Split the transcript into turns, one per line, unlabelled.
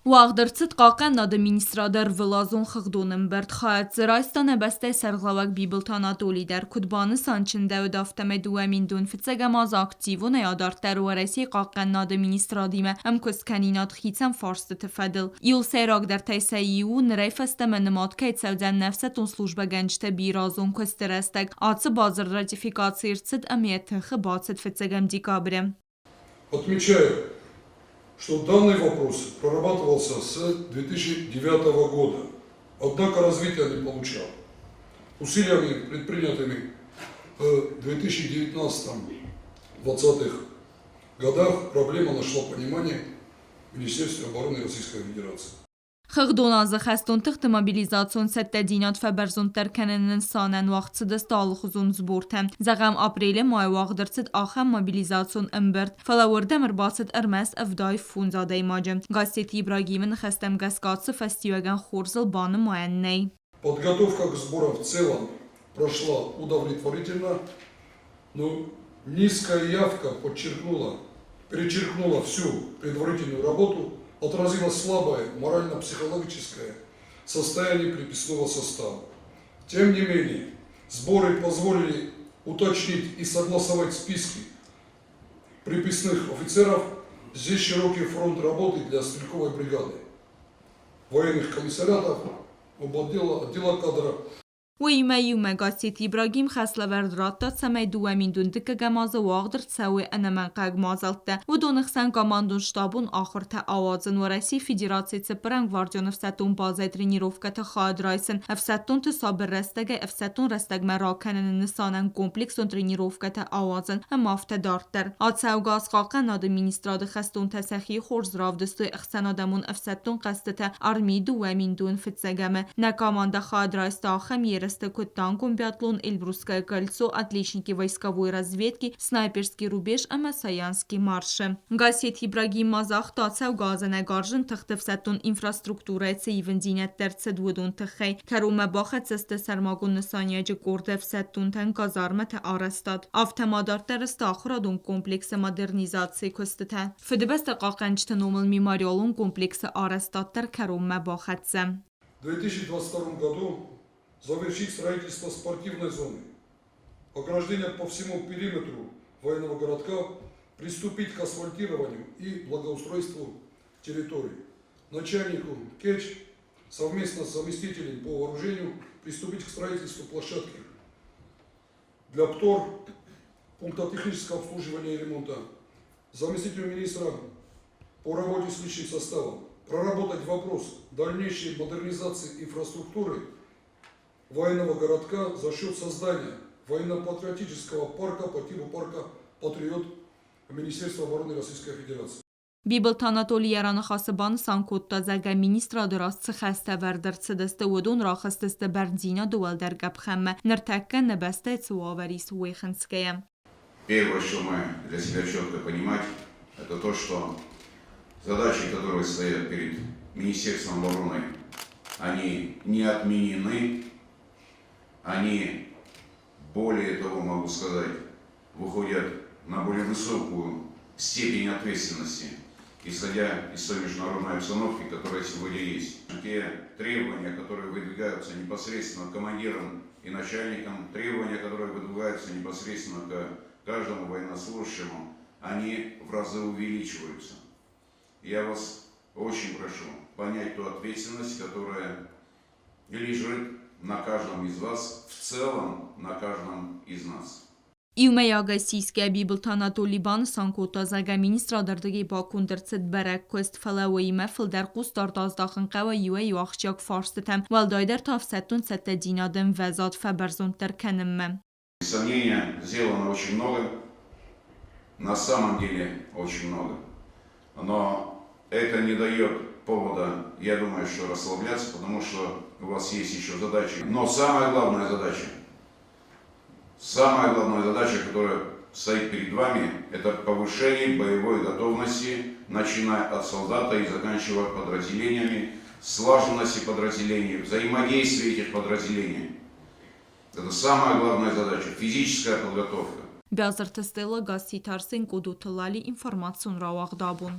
Ուաղդրցըտ կաղկան administrator վլազուն խղդունն բերդ խայած զրայստան էբեստե սերղլավակ բիբլթանատոլի դեր կուդբանը սանչնդե ուդավտեմե դուեմին դուն ֆիցեգամազ ակտիվուն է ադարտեր ուարեսի կաղկան administradime ըմքուսքանինատ խիցան ֆարսты թվադıl. İl seyrak der teyseyiu nreyfesteme nımatke etsevden nefsetun slujba gençte birazun kösterestek atsı bazı ратификациирцыт амиетхы бацет фицегам декабре.
Отмечаю, что данный вопрос прорабатывался с 2009 года, однако развития не получал. Усилиями, предпринятыми в 2019-2020 годах, проблема нашла понимание в Министерстве обороны Российской Федерации.
Խղդոնազը խեստուն թղթը մոբիլիզացիոն սետտեդինատ ֆեբերզուն տերքենենն սանեն վաղցդս տալխուզուն զբուրթեմ. Զաղամ ապրիլը մայ վաղդրցդ ախեմ մոբիլիզացիոն ըմբերտ, ֆալավորդեմ ըրբացդ ըրմես ըվդայ ֆունզադեի մաջը. Գասետ Ибрагимын խեստեմ գասկացը фестиваган խորզыл բանը մայաննեի.
Подготовка к сборам в целом прошла удовлетворительно, но низкая явка перечеркнула всю предварительную работу, отразилось слабое морально-психологическое состояние приписного состава. Тем не менее, сборы позволили уточнить и согласовать списки приписных офицеров. Здесь широкий фронт работы для стрелковой бригады, военных комиссариатов, отдела кадра.
ويميوم قاسيت إبراهيم خسلورد راتا سمي دوامين دون دكا جمازة واغدر تسوي أنا من قاق مازلته ودون خسان كماندون شتابون آخر تا آوازن ورسي فيدراسي تسبرنگ وارديون افستون بازي ترينيروفكة خاد رايسن افستون تصابر رستگه افستون رستگ مراكنن نسانن كومپلكسون ترينيروفكة آوازن هم افت دارتر آتساو غاز قاقن ادمينستراد خستون تسخي خورز رافدستو اخسانادمون افستون قستته ارمي دوامين دون فتسگمه نكامانده خاد رايست آخم Танком биатлон Эльбрусское кольцо, отличники войсковой разведки, снайперский рубеж, Амасаянский марши. Гасет Ибрагим Мазах тацев газане гаржен тахтевсетун инфраструктура цейвендинет терцедвудун тахей, каруме бахет сесте сермагун несанияджи гордевсетун тен казармет арестат. Автомадар стахрадун комплекса модернизации костете. Федебест қақанчты номал мемориалун комплекса арестаттер каруме бахетсе.
В 2022 году завершить строительство спортивной зоны, ограждение по всему периметру военного городка, приступить к асфальтированию и благоустройству территории. Начальнику КЕЧ совместно с заместителем по вооружению приступить к строительству площадки для ПТОР, пункта технического обслуживания и ремонта. Заместителю министра по работе с личным составом проработать вопрос дальнейшей модернизации инфраструктуры военного городка за счет создания военно-патриотического парка по типу парка «Патриот» Министерства обороны Российской Федерации.
Бибелтанатоли яранахасыбан санкутта зага министрадорас цхаста вердерцедесте удун рахастесте бердзина дуэлдергабхэмме нертекка небесте цуаверис уэхэнская.
Первое, что мы для себя четко понимать, это то, что задачи, которые стоят перед Министерством обороны, они не отменены. Они, более того, могу сказать, выходят на более высокую степень ответственности, исходя из той международной обстановки, которая сегодня есть. Те требования, которые выдвигаются непосредственно командирам и начальникам, требования, которые выдвигаются непосредственно к каждому военнослужащему, они в разы увеличиваются. Я вас очень прошу понять ту ответственность, которая лежит на каждом из вас, в целом на каждом из нас.
Իումեյագասիսկե բիբլթանատոլիբան սանկոտա զագա մինիստրադարդգի բակունդրցդ բերակ կոստ ֆալավոյիմե ֆլդար կուստարտազդախնկավա յուե յուախճակ ֆարստըթեմ, վալդայդեր թավսետուն սետեդինադեմ վեզատ ֆաբերզուն տրքենմը.
Сомнения сделано очень много, на самом деле очень много, но это не дает повода, я думаю, что расслабляться, потому что у вас есть еще задачи. Но самая главная задача, которая стоит перед вами, это повышение боевой готовности, начиная от солдата и заканчивая подразделениями, слаженности подразделений, взаимодействия этих подразделений. Это самая главная задача, физическая подготовка.
Բյազրտստելը գասի թարսեն կոդութլալի ինվորմացիոն ռավաղդաբուն.